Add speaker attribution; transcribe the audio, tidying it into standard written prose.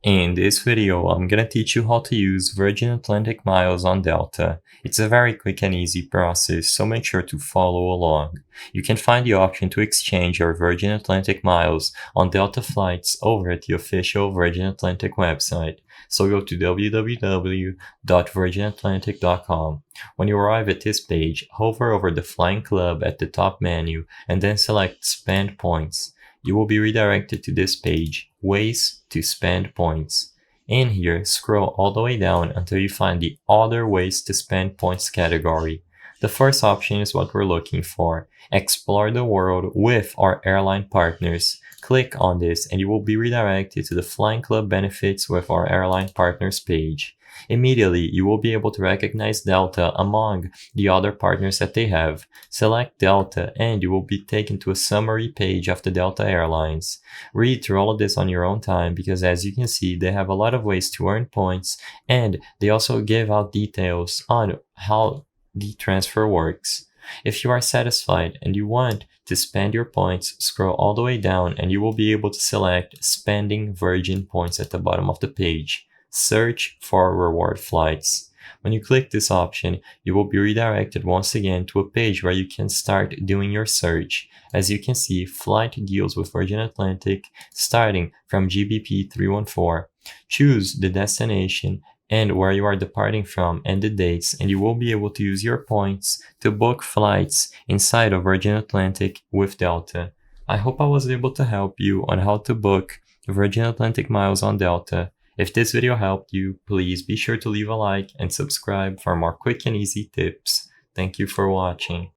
Speaker 1: In this video, I'm gonna teach you how to use Virgin Atlantic miles on Delta. It's a very quick and easy process, so make sure to follow along. You can find the option to exchange your Virgin Atlantic miles on Delta flights over at the official Virgin Atlantic website. So go to www.virginatlantic.com. When you arrive at this page, hover over the Flying Club at the top menu and then select Spend Points. You will be redirected to this page, Ways to Spend Points. In here, scroll all the way down until you find the Other Ways to Spend Points category. The first option is what we're looking for. Explore the world with our airline partners. Click on this and you will be redirected to the Flying Club Benefits with our airline partners page. Immediately, you will be able to recognize Delta among the other partners that they have. Select Delta and you will be taken to a summary page of the Delta Airlines. Read through all of this on your own time because, as you can see, they have a lot of ways to earn points, and they also give out details on how the transfer works. If you are satisfied and you want to spend your points, scroll all the way down and you will be able to select Spending Virgin Points at the bottom of the page. Search for reward flights. When you click this option, you will be redirected once again to a page where you can start doing your search. As you can see, flight deals with Virgin Atlantic starting from GBP 314. Choose the destination and where you are departing from and the dates, and you will be able to use your points to book flights inside of Virgin Atlantic with Delta. I hope I was able to help you on how to book Virgin Atlantic miles on Delta. If this video helped you, please be sure to leave a like and subscribe for more quick and easy tips. Thank you for watching.